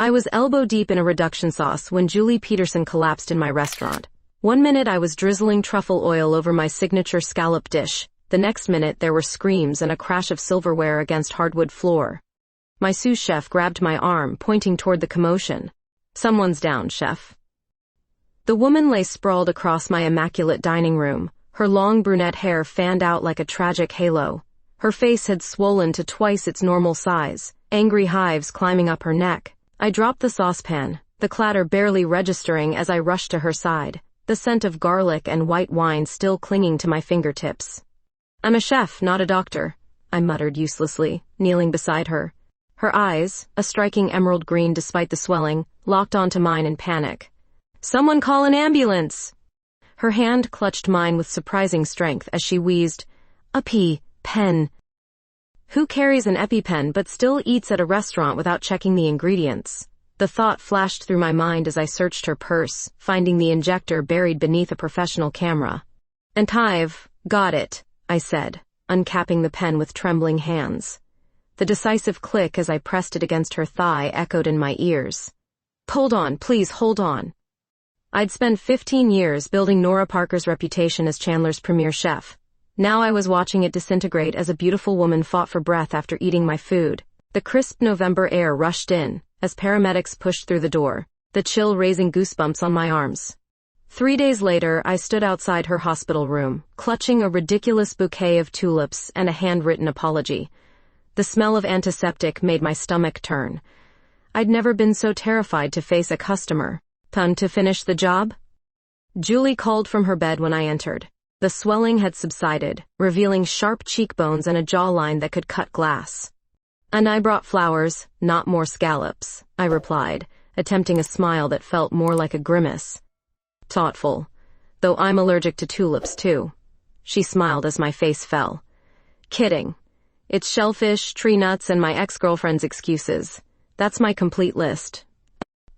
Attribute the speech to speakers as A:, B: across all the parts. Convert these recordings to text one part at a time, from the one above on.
A: I was elbow deep in a reduction sauce when Julie Peterson collapsed in my restaurant. One minute I was drizzling truffle oil over my signature scallop dish. The next minute there were screams and a crash of silverware against hardwood floor. My sous chef grabbed my arm, pointing toward the commotion. "Someone's down, chef." The woman lay sprawled across my immaculate dining room, her long brunette hair fanned out like a tragic halo. Her face had swollen to twice its normal size, angry hives climbing up her neck. I dropped the saucepan, the clatter barely registering as I rushed to her side, the scent of garlic and white wine still clinging to my fingertips. "I'm a chef, not a doctor," I muttered uselessly, kneeling beside her. Her eyes, a striking emerald green despite the swelling, locked onto mine in panic. "Someone call an ambulance!" Her hand clutched mine with surprising strength as she wheezed, "Pen. Who carries an EpiPen but still eats at a restaurant without checking the ingredients?" The thought flashed through my mind as I searched her purse, finding the injector buried beneath a professional camera. "And I've got it," I said, uncapping the pen with trembling hands. The decisive click as I pressed it against her thigh echoed in my ears. "Hold on, please hold on." I'd spent 15 years building Nora Parker's reputation as Chandler's premier chef. Now I was watching it disintegrate as a beautiful woman fought for breath after eating my food. The crisp November air rushed in as paramedics pushed through the door, the chill raising goosebumps on my arms. 3 days later, I stood outside her hospital room, clutching a ridiculous bouquet of tulips and a handwritten apology. The smell of antiseptic made my stomach turn. I'd never been so terrified to face a customer. "Time to finish the job?" Julie called from her bed when I entered. The swelling had subsided, revealing sharp cheekbones and a jawline that could cut glass. "And I brought flowers, not more scallops," I replied, attempting a smile that felt more like a grimace. "Thoughtful. Though I'm allergic to tulips too." She smiled as my face fell. "Kidding. It's shellfish, tree nuts, and my ex-girlfriend's excuses. That's my complete list."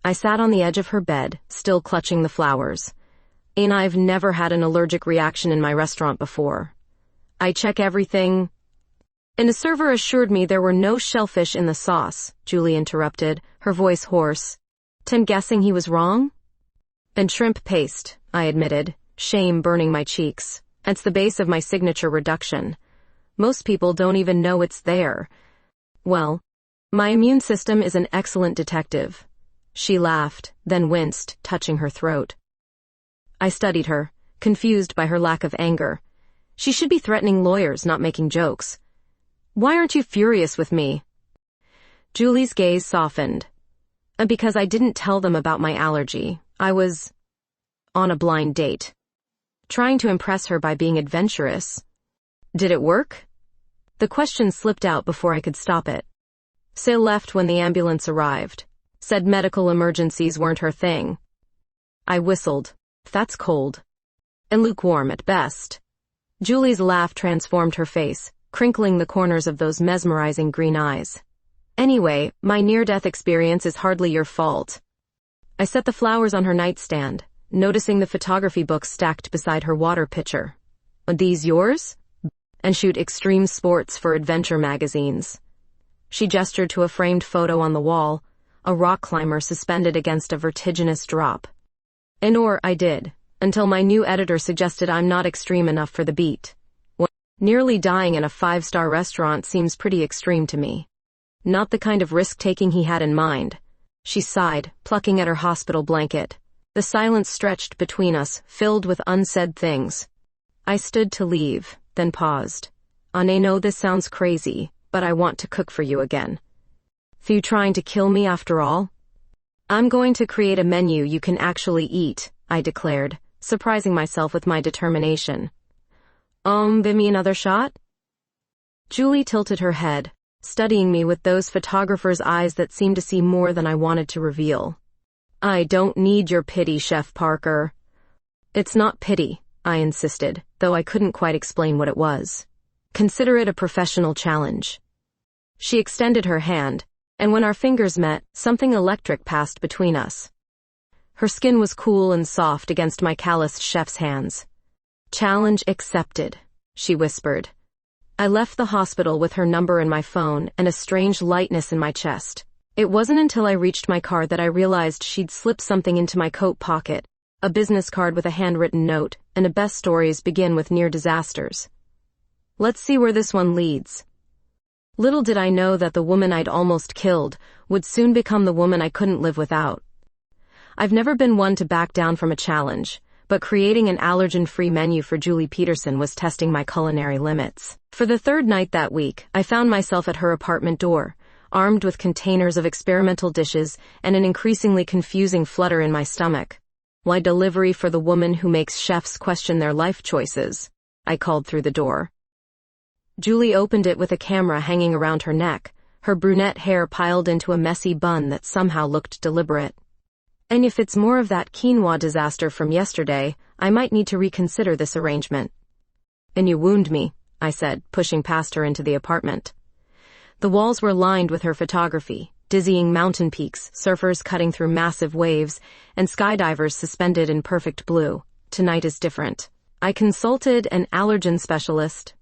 A: I sat on the edge of her bed, still clutching the flowers. And I've never had an allergic reaction in my restaurant before. "I check everything." "And the server assured me there were no shellfish in the sauce," Julie interrupted, her voice hoarse. "I'm guessing he was wrong?" "And shrimp paste," I admitted, shame burning my cheeks. "It's the base of my signature reduction. Most people don't even know it's there." "Well, my immune system is an excellent detective." She laughed, then winced, touching her throat. I studied her, confused by her lack of anger. She should be threatening lawyers, not making jokes. "Why aren't you furious with me?" Julie's gaze softened. "Because I didn't tell them about my allergy. I was on a blind date. Trying to impress her by being adventurous. Did it work?" The question slipped out before I could stop it. Sil left when the ambulance arrived. Said medical emergencies weren't her thing. I whistled. "That's cold. And lukewarm at best." Julie's laugh transformed her face, crinkling the corners of those mesmerizing green eyes. "Anyway, my near-death experience is hardly your fault." I set the flowers on her nightstand, noticing the photography books stacked beside her water pitcher. "Are these yours?" "And shoot extreme sports for adventure magazines." She gestured to a framed photo on the wall, a rock climber suspended against a vertiginous drop. "Or I did, until my new editor suggested I'm not extreme enough for the beat. Nearly dying in a 5-star restaurant seems pretty extreme to me. Not the kind of risk-taking he had in mind." She sighed, plucking at her hospital blanket. The silence stretched between us, filled with unsaid things. I stood to leave, then paused. "I know this sounds crazy, but I want to cook for you again." "Are you trying to kill me after all?" "I'm going to create a menu you can actually eat," I declared, surprising myself with my determination. Give me another shot?" Julie tilted her head, studying me with those photographer's eyes that seemed to see more than I wanted to reveal. "I don't need your pity, Chef Parker." "It's not pity," I insisted, though I couldn't quite explain what it was. "Consider it a professional challenge." She extended her hand, and when our fingers met, something electric passed between us. Her skin was cool and soft against my calloused chef's hands. "Challenge accepted," she whispered. I left the hospital with her number in my phone and a strange lightness in my chest. It wasn't until I reached my car that I realized she'd slipped something into my coat pocket, a business card with a handwritten note, and best stories begin with near disasters. Let's see where this one leads. Little did I know that the woman I'd almost killed would soon become the woman I couldn't live without. I've never been one to back down from a challenge, but creating an allergen-free menu for Julie Peterson was testing my culinary limits. For the third night that week, I found myself at her apartment door, armed with containers of experimental dishes and an increasingly confusing flutter in my stomach. Why delivery for the woman who makes chefs question their life choices? I called through the door. Julie opened it with a camera hanging around her neck, her brunette hair piled into a messy bun that somehow looked deliberate. And if it's more of that quinoa disaster from yesterday, I might need to reconsider this arrangement. And you wound me, I said, pushing past her into the apartment. The walls were lined with her photography, dizzying mountain peaks, surfers cutting through massive waves, and skydivers suspended in perfect blue. Tonight is different. I consulted an allergen specialist.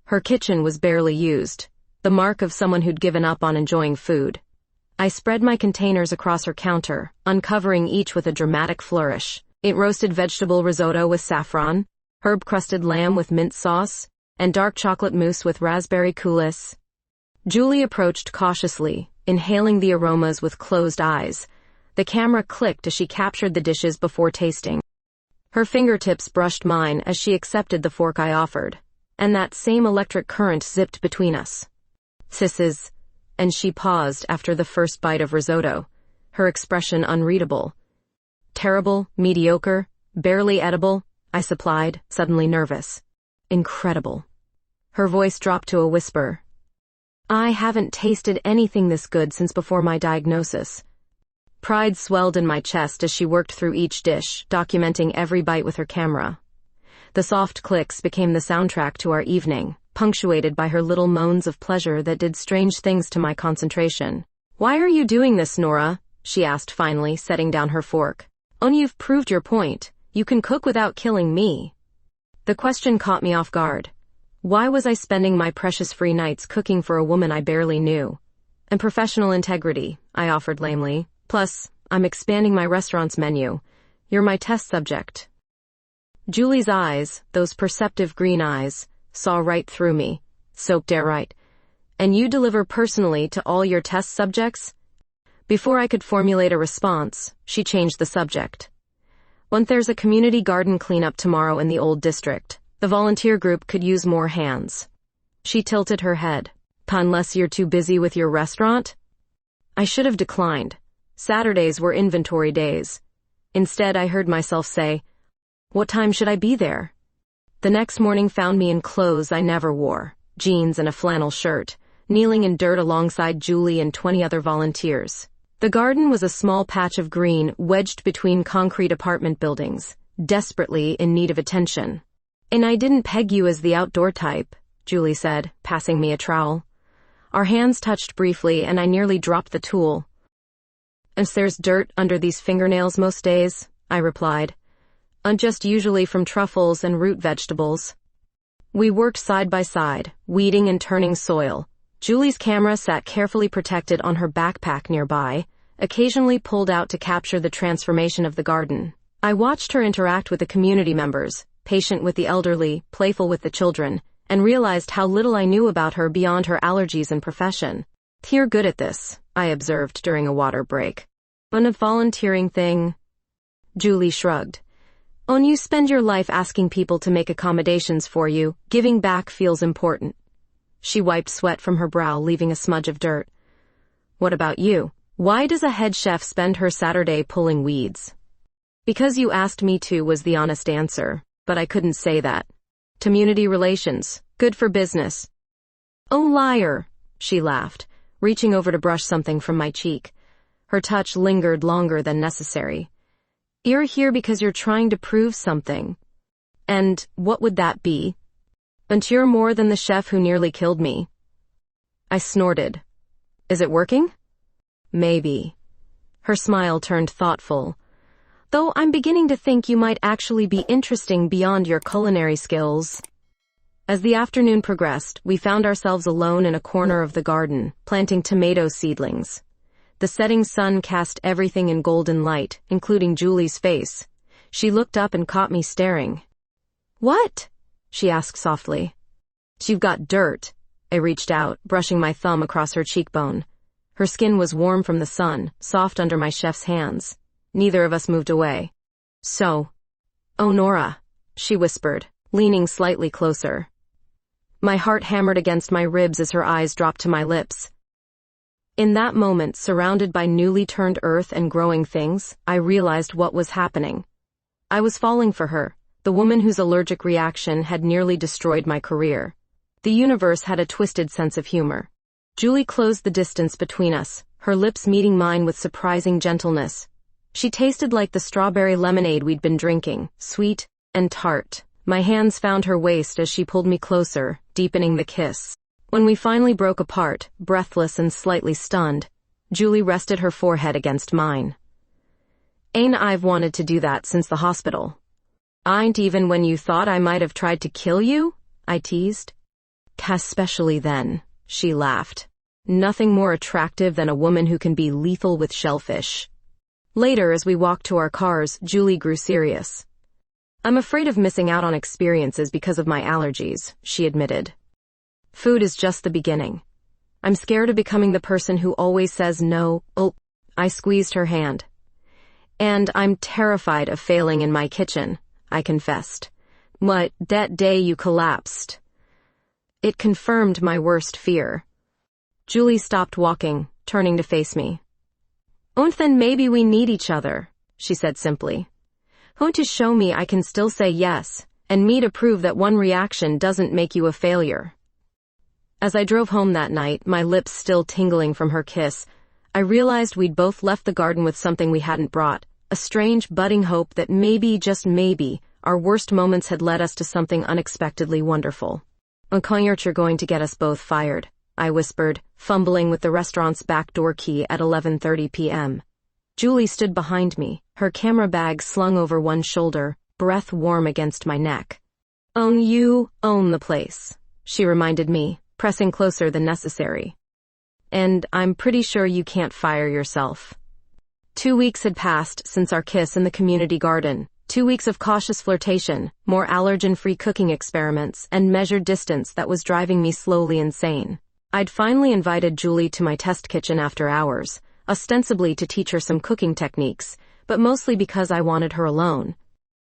A: Her kitchen was barely used, the mark of someone who'd given up on enjoying food. I spread my containers across her counter, uncovering each with a dramatic flourish. It roasted vegetable risotto with saffron, herb-crusted lamb with mint sauce, and dark chocolate mousse with raspberry coulis. Julie approached cautiously, inhaling the aromas with closed eyes. The camera clicked as she captured the dishes before tasting. Her fingertips brushed mine as she accepted the fork I offered, and that same electric current zipped between us. Sisses. And she paused after the first bite of risotto, her expression unreadable. Terrible, mediocre, barely edible, I supplied, suddenly nervous. Incredible. Her voice dropped to a whisper. I haven't tasted anything this good since before my diagnosis. Pride swelled in my chest as she worked through each dish, documenting every bite with her camera. The soft clicks became the soundtrack to our evening, punctuated by her little moans of pleasure that did strange things to my concentration. Why are you doing this, Nora? She asked finally, setting down her fork. You've proved your point. You can cook without killing me. The question caught me off guard. Why was I spending my precious free nights cooking for a woman I barely knew? And professional integrity, I offered lamely. Plus, I'm expanding my restaurant's menu. You're my test subject. Julie's eyes, those perceptive green eyes, saw right through me, soaked airtight. And you deliver personally to all your test subjects? Before I could formulate a response, she changed the subject. When there's a community garden cleanup tomorrow in the old district, the volunteer group could use more hands. She tilted her head. Unless you're too busy with your restaurant? I should have declined. Saturdays were inventory days. Instead, I heard myself say, what time should I be there? The next morning found me in clothes I never wore, jeans and a flannel shirt, kneeling in dirt alongside Julie and 20 other volunteers. The garden was a small patch of green wedged between concrete apartment buildings, desperately in need of attention. And I didn't peg you as the outdoor type, Julie said, passing me a trowel. Our hands touched briefly and I nearly dropped the tool. As there's dirt under these fingernails most days, I replied. Just usually from truffles and root vegetables. We worked side by side, weeding and turning soil. Julie's camera sat carefully protected on her backpack nearby, occasionally pulled out to capture the transformation of the garden. I watched her interact with the community members, patient with the elderly, playful with the children, and realized how little I knew about her beyond her allergies and profession. You're good at this, I observed during a water break. On a volunteering thing? Julie shrugged. You spend your life asking people to make accommodations for you, giving back feels important. She wiped sweat from her brow, leaving a smudge of dirt. What about you? Why does a head chef spend her Saturday pulling weeds? Because you asked me to was the honest answer, but I couldn't say that. Community relations, good for business. Oh, liar, she laughed, reaching over to brush something from my cheek. Her touch lingered longer than necessary. You're here because you're trying to prove something. And what would that be? And you're more than the chef who nearly killed me. I snorted. Is it working? Maybe. Her smile turned thoughtful. Though I'm beginning to think you might actually be interesting beyond your culinary skills. As the afternoon progressed, we found ourselves alone in a corner of the garden, planting tomato seedlings. The setting sun cast everything in golden light, including Julie's face. She looked up and caught me staring. "What?" she asked softly. "You've got dirt." I reached out, brushing my thumb across her cheekbone. Her skin was warm from the sun, soft under my chef's hands. Neither of us moved away. "Oh, Nora," she whispered, leaning slightly closer. My heart hammered against my ribs as her eyes dropped to my lips. In that moment, surrounded by newly turned earth and growing things, I realized what was happening. I was falling for her, the woman whose allergic reaction had nearly destroyed my career. The universe had a twisted sense of humor. Julie closed the distance between us, her lips meeting mine with surprising gentleness. She tasted like the strawberry lemonade we'd been drinking, sweet and tart. My hands found her waist as she pulled me closer, deepening the kiss. When we finally broke apart, breathless and slightly stunned, Julie rested her forehead against mine. "Ain't I've wanted to do that since the hospital." "Ain't even when you thought I might have tried to kill you?" I teased. "Especially then," she laughed. "Nothing more attractive than a woman who can be lethal with shellfish." Later, as we walked to our cars, Julie grew serious. "I'm afraid of missing out on experiences because of my allergies," she admitted. "Food is just the beginning. I'm scared of becoming the person who always says no." "Oh," I squeezed her hand. "And I'm terrified of failing in my kitchen," I confessed. "What, that day you collapsed?" It confirmed my worst fear. Julie stopped walking, turning to face me. "Und then maybe we need each other," she said simply. "Want to show me I can still say yes, and me to prove that one reaction doesn't make you a failure." As I drove home that night, my lips still tingling from her kiss, I realized we'd both left the garden with something we hadn't brought, a strange budding hope that maybe, just maybe, our worst moments had led us to something unexpectedly wonderful. "You're going to get us both fired," I whispered, fumbling with the restaurant's back door key at 11:30 p.m. Julie stood behind me, her camera bag slung over one shoulder, breath warm against my neck. You own the place," she reminded me, pressing closer than necessary. "And I'm pretty sure you can't fire yourself." 2 weeks had passed since our kiss in the community garden. 2 weeks of cautious flirtation, more allergen-free cooking experiments, and measured distance that was driving me slowly insane. I'd finally invited Julie to my test kitchen after hours, ostensibly to teach her some cooking techniques, but mostly because I wanted her alone.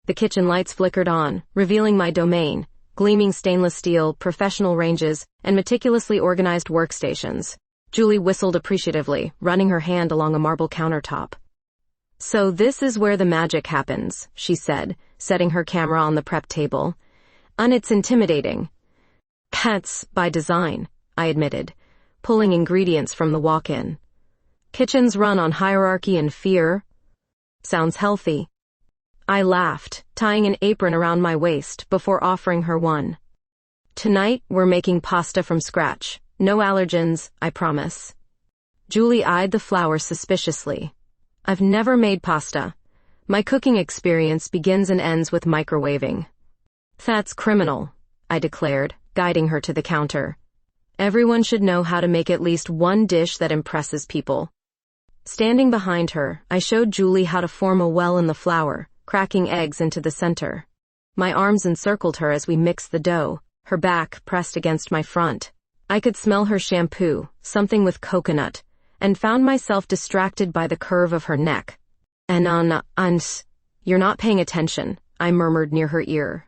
A: The kitchen lights flickered on, revealing my domain, gleaming stainless steel, professional ranges, and meticulously organized workstations. Julie whistled appreciatively, running her hand along a marble countertop. "So this is where the magic happens," she said, setting her camera on the prep table. "And it's intimidating." "That's by design," I admitted, pulling ingredients from the walk-in. "Kitchens run on hierarchy and fear." "Sounds healthy." I laughed, tying an apron around my waist before offering her one. "Tonight, we're making pasta from scratch. No allergens, I promise." Julie eyed the flour suspiciously. "I've never made pasta. My cooking experience begins and ends with microwaving." "That's criminal," I declared, guiding her to the counter. "Everyone should know how to make at least one dish that impresses people." Standing behind her, I showed Julie how to form a well in the flour, cracking eggs into the center. My arms encircled her as we mixed the dough, her back pressed against my front. I could smell her shampoo, something with coconut, and found myself distracted by the curve of her neck. You're not paying attention," I murmured near her ear.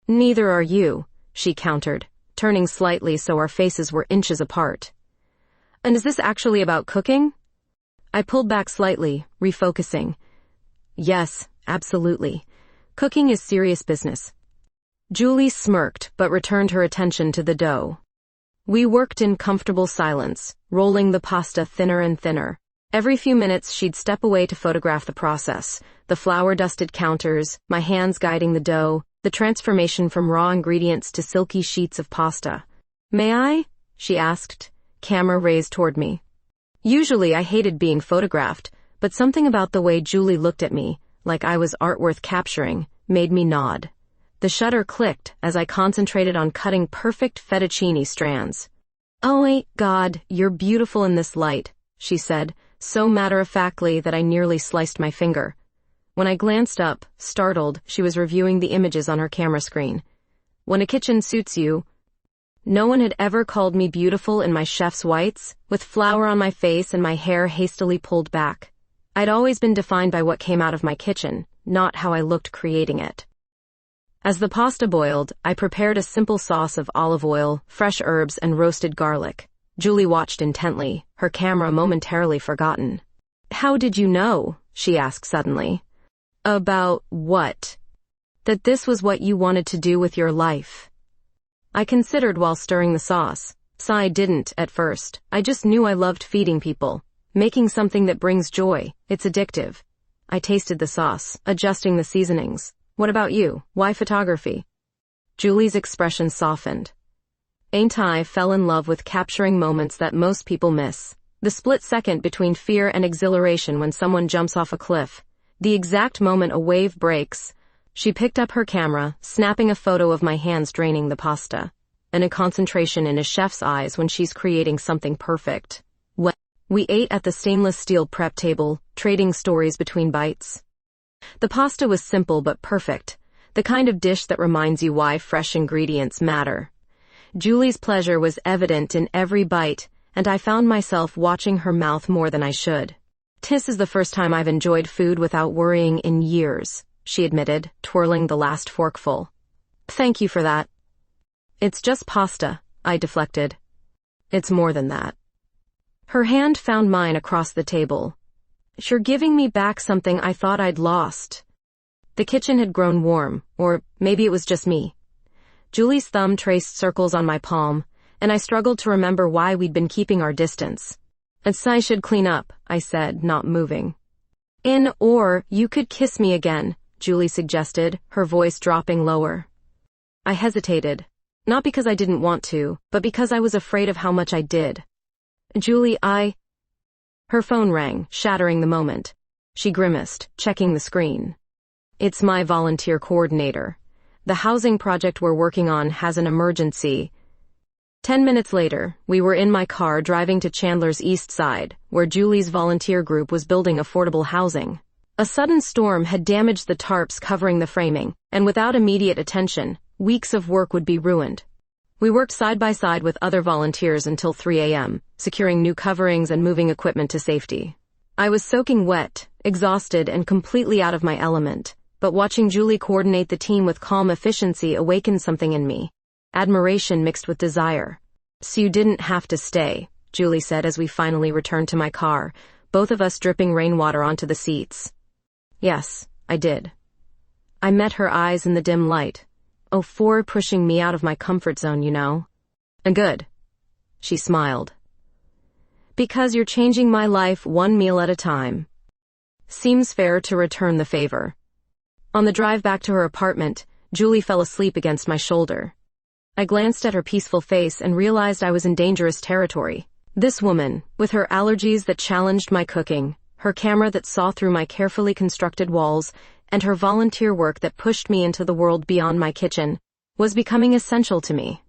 A: "Neither are you," she countered, turning slightly so our faces were inches apart. "And is this actually about cooking?" I pulled back slightly, refocusing. "Yes, absolutely. Cooking is serious business." Julie smirked, but returned her attention to the dough. We worked in comfortable silence, rolling the pasta thinner and thinner. Every few minutes she'd step away to photograph the process, the flour-dusted counters, my hands guiding the dough, the transformation from raw ingredients to silky sheets of pasta. "May I?" she asked, camera raised toward me. Usually I hated being photographed, but something about the way Julie looked at me, like I was art worth capturing, made me nod. The shutter clicked as I concentrated on cutting perfect fettuccine strands. "Oh my God, you're beautiful in this light," she said, so matter-of-factly that I nearly sliced my finger. When I glanced up, startled, she was reviewing the images on her camera screen. When a kitchen suits you, no one had ever called me beautiful in my chef's whites, with flour on my face and my hair hastily pulled back. I'd always been defined by what came out of my kitchen, not how I looked creating it. As the pasta boiled, I prepared a simple sauce of olive oil, fresh herbs, and roasted garlic. Julie watched intently, her camera momentarily forgotten. "How did you know?" she asked suddenly. "About what?" "That this was what you wanted to do with your life." I considered while stirring the sauce. I didn't, at first. I just knew I loved feeding people. Making something that brings joy. It's addictive. I tasted the sauce, adjusting the seasonings. "What about you? Why photography?" Julie's expression softened. "Ain't I fell in love with capturing moments that most people miss. The split second between fear and exhilaration when someone jumps off a cliff. The exact moment a wave breaks." She picked up her camera, snapping a photo of my hands draining the pasta. And a concentration in a chef's eyes when she's creating something perfect. We ate at the stainless steel prep table, trading stories between bites. The pasta was simple but perfect, the kind of dish that reminds you why fresh ingredients matter. Julie's pleasure was evident in every bite, and I found myself watching her mouth more than I should. "This is the first time I've enjoyed food without worrying in years," she admitted, twirling the last forkful. "Thank you for that." "It's just pasta," I deflected. "It's more than that." Her hand found mine across the table. "You're giving me back something I thought I'd lost." The kitchen had grown warm, or maybe it was just me. Julie's thumb traced circles on my palm, and I struggled to remember why we'd been keeping our distance. "I should clean up," I said, not moving. Or you could kiss me again," Julie suggested, her voice dropping lower. I hesitated, not because I didn't want to, but because I was afraid of how much I did. "Julie, Her phone rang, shattering the moment. She grimaced, checking the screen. "It's my volunteer coordinator. The housing project we're working on has an emergency." 10 minutes later, we were in my car driving to Chandler's East Side, where Julie's volunteer group was building affordable housing. A sudden storm had damaged the tarps covering the framing, and without immediate attention, weeks of work would be ruined. We worked side by side with other volunteers until 3 a.m., securing new coverings and moving equipment to safety. I was soaking wet, exhausted, and completely out of my element, but watching Julie coordinate the team with calm efficiency awakened something in me. Admiration mixed with desire. "So you didn't have to stay," Julie said as we finally returned to my car, both of us dripping rainwater onto the seats. "Yes, I did." I met her eyes in the dim light. "Oh, for pushing me out of my comfort zone, you know." "And good." She smiled. "Because you're changing my life one meal at a time." Seems fair to return the favor. On the drive back to her apartment, Julie fell asleep against my shoulder. I glanced at her peaceful face and realized I was in dangerous territory. This woman, with her allergies that challenged my cooking, her camera that saw through my carefully constructed walls, and her volunteer work that pushed me into the world beyond my kitchen, was becoming essential to me.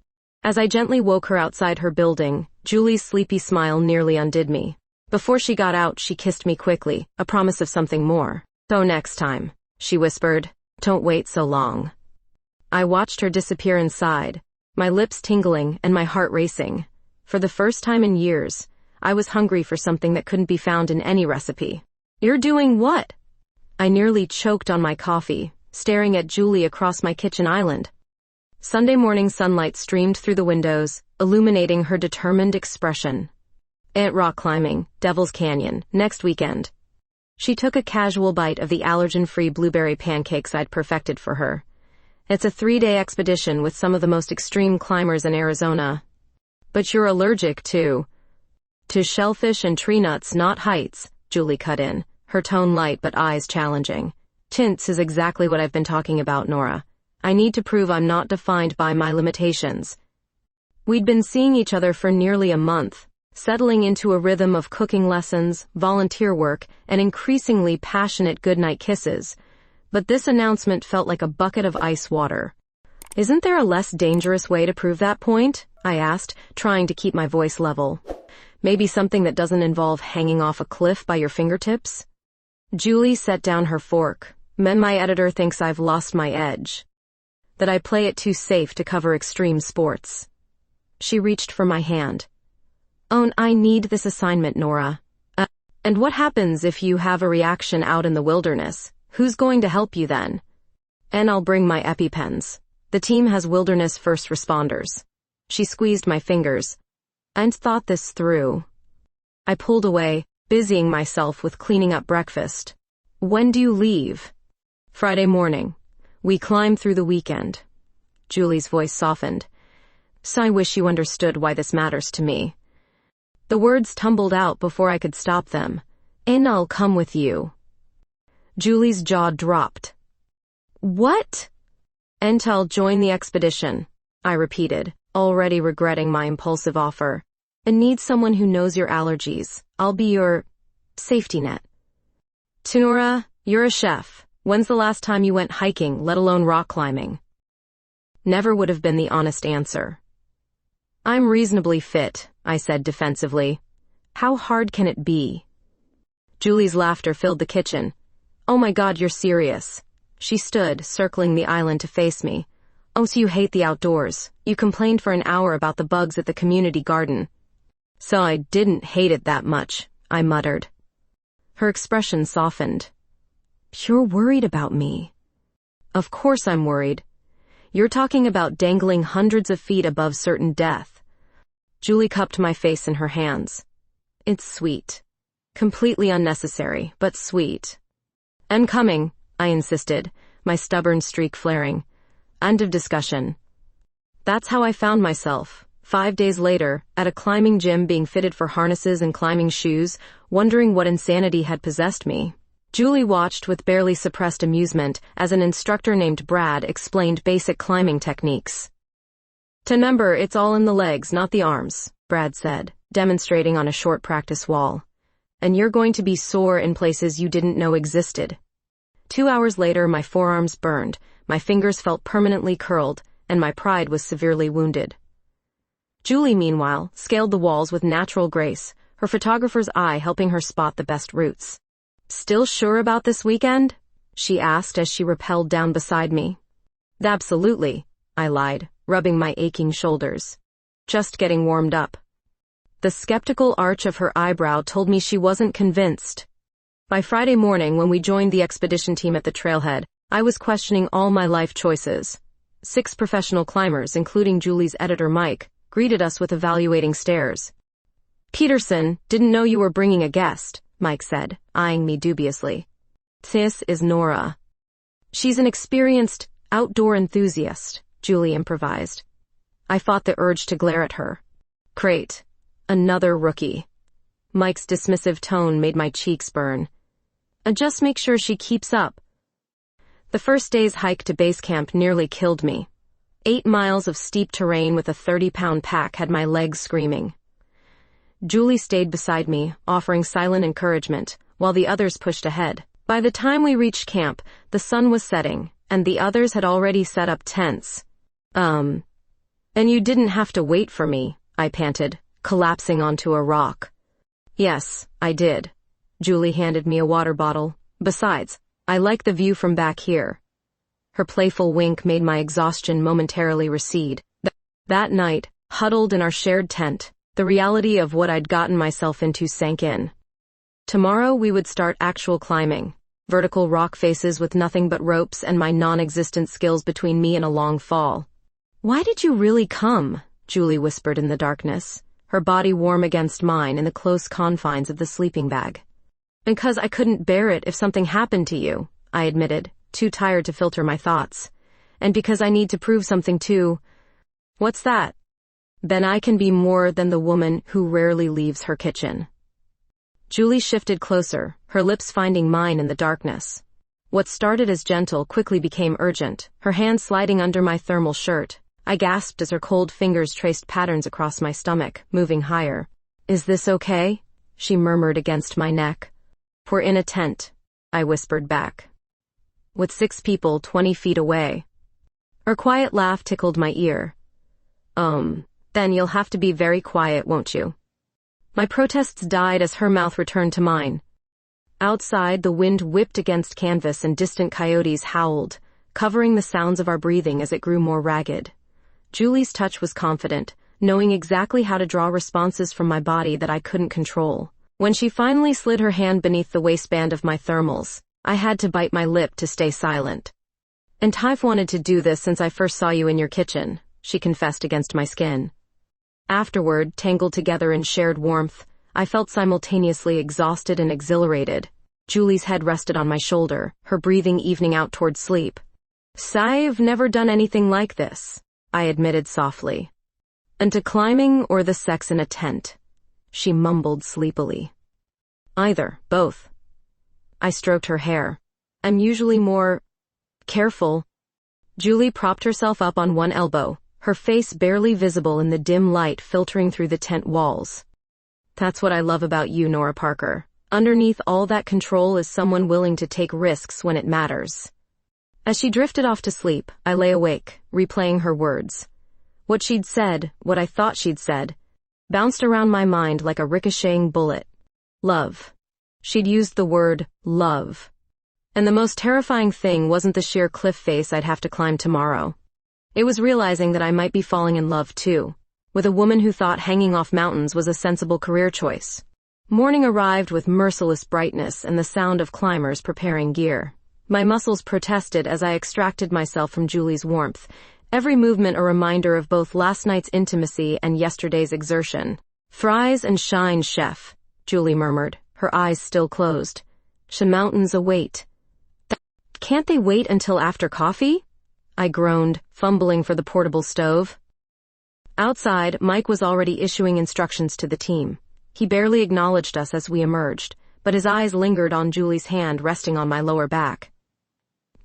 A: As I gently woke her outside her building, Julie's sleepy smile nearly undid me. Before she got out, she kissed me quickly, a promise of something more. "So next time," she whispered, "don't wait so long." I watched her disappear inside, my lips tingling and my heart racing. For the first time in years, I was hungry for something that couldn't be found in any recipe. "You're doing what?" I nearly choked on my coffee, staring at Julie across my kitchen island. Sunday morning sunlight streamed through the windows, illuminating her determined expression. "Rock climbing, Devil's Canyon, next weekend." She took a casual bite of the allergen-free blueberry pancakes I'd perfected for her. "It's a 3-day expedition with some of the most extreme climbers in Arizona." "But you're allergic to shellfish and tree nuts, not heights," Julie cut in, her tone light but eyes challenging. "Tints is exactly what I've been talking about, Nora. I need to prove I'm not defined by my limitations." We'd been seeing each other for nearly a month, settling into a rhythm of cooking lessons, volunteer work, and increasingly passionate goodnight kisses. But this announcement felt like a bucket of ice water. "Isn't there a less dangerous way to prove that point?" I asked, trying to keep my voice level. Maybe something that doesn't involve hanging off a cliff by your fingertips? Julie set down her fork. My editor thinks I've lost my edge. That I play it too safe to cover extreme sports. She reached for my hand. Oh, I need this assignment, Nora. And what happens if you have a reaction out in the wilderness? Who's going to help you then? And I'll bring my EpiPens. The team has wilderness first responders. She squeezed my fingers. I'd thought this through. I pulled away, busying myself with cleaning up breakfast. When do you leave? Friday morning. We climb through the weekend. Julie's voice softened. So I wish you understood why this matters to me. The words tumbled out before I could stop them. And I'll come with you. Julie's jaw dropped. What? And I'll join the expedition, I repeated, already regretting my impulsive offer. I need someone who knows your allergies. I'll be your safety net. Nora, you're a chef. When's the last time you went hiking, let alone rock climbing? Never would have been the honest answer. I'm reasonably fit, I said defensively. How hard can it be? Julie's laughter filled the kitchen. Oh my God, you're serious. She stood, circling the island to face me. Oh, so you hate the outdoors. You complained for an hour about the bugs at the community garden. So I didn't hate it that much, I muttered. Her expression softened. You're worried about me. Of course I'm worried. You're talking about dangling hundreds of feet above certain death. Julie cupped my face in her hands. It's sweet. Completely unnecessary, but sweet. I'm coming, I insisted, my stubborn streak flaring. End of discussion. That's how I found myself, 5 days later, at a climbing gym being fitted for harnesses and climbing shoes, wondering what insanity had possessed me. Julie watched with barely suppressed amusement as an instructor named Brad explained basic climbing techniques. Remember, it's all in the legs, not the arms, Brad said, demonstrating on a short practice wall. And you're going to be sore in places you didn't know existed. 2 hours later, my forearms burned, my fingers felt permanently curled, and my pride was severely wounded. Julie, meanwhile, scaled the walls with natural grace, her photographer's eye helping her spot the best routes. Still sure about this weekend? She asked as she rappelled down beside me. Absolutely, I lied, rubbing my aching shoulders. Just getting warmed up. The skeptical arch of her eyebrow told me she wasn't convinced. By Friday morning, when we joined the expedition team at the trailhead, I was questioning all my life choices. 6 professional climbers, including Julie's editor Mike, greeted us with evaluating stares. Peterson, didn't know you were bringing a guest, Mike said, eyeing me dubiously. This is Nora. She's an experienced, outdoor enthusiast, Julie improvised. I fought the urge to glare at her. Great. Another rookie. Mike's dismissive tone made my cheeks burn. Just make sure she keeps up. The first day's hike to base camp nearly killed me. 8 miles of steep terrain with a 30-pound pack had my legs screaming. Julie stayed beside me, offering silent encouragement, while the others pushed ahead. By the time we reached camp, the sun was setting, and the others had already set up tents. And you didn't have to wait for me, I panted, collapsing onto a rock. Yes, I did. Julie handed me a water bottle. Besides, I like the view from back here. Her playful wink made my exhaustion momentarily recede. That night, huddled in our shared tent, the reality of what I'd gotten myself into sank in. Tomorrow we would start actual climbing. Vertical rock faces with nothing but ropes and my non-existent skills between me and a long fall. Why did you really come? Julie whispered in the darkness, her body warm against mine in the close confines of the sleeping bag. Because I couldn't bear it if something happened to you, I admitted, too tired to filter my thoughts. And because I need to prove something too. What's that? Then I can be more than the woman who rarely leaves her kitchen. Julie shifted closer, her lips finding mine in the darkness. What started as gentle quickly became urgent, her hand sliding under my thermal shirt. I gasped as her cold fingers traced patterns across my stomach, moving higher. Is this okay? She murmured against my neck. We're in a tent, I whispered back. With 6 people 20 feet away. Her quiet laugh tickled my ear. Then you'll have to be very quiet, won't you? My protests died as her mouth returned to mine. Outside, the wind whipped against canvas and distant coyotes howled, covering the sounds of our breathing as it grew more ragged. Julie's touch was confident, knowing exactly how to draw responses from my body that I couldn't control. When she finally slid her hand beneath the waistband of my thermals, I had to bite my lip to stay silent. "And I've wanted to do this since I first saw you in your kitchen," she confessed against my skin. Afterward, tangled together in shared warmth, I felt simultaneously exhausted and exhilarated. Julie's head rested on my shoulder, her breathing evening out toward sleep. "I've never done anything like this," I admitted softly. "Into climbing or the sex in a tent?" she mumbled sleepily. "Either, both." I stroked her hair. "I'm usually more careful." Julie propped herself up on one elbow, her face barely visible in the dim light filtering through the tent walls. "That's what I love about you, Nora Parker. Underneath all that control is someone willing to take risks when it matters." As she drifted off to sleep, I lay awake, replaying her words. What she'd said, what I thought she'd said, bounced around my mind like a ricocheting bullet. Love. She'd used the word love. And the most terrifying thing wasn't the sheer cliff face I'd have to climb tomorrow. It was realizing that I might be falling in love too, with a woman who thought hanging off mountains was a sensible career choice. Morning arrived with merciless brightness and the sound of climbers preparing gear. My muscles protested as I extracted myself from Julie's warmth, every movement a reminder of both last night's intimacy and yesterday's exertion. "Fries and shine, chef," Julie murmured, her eyes still closed. "Mountains await." "Can't they wait until after coffee?" I groaned, fumbling for the portable stove. Outside, Mike was already issuing instructions to the team. He barely acknowledged us as we emerged, but his eyes lingered on Julie's hand resting on my lower back.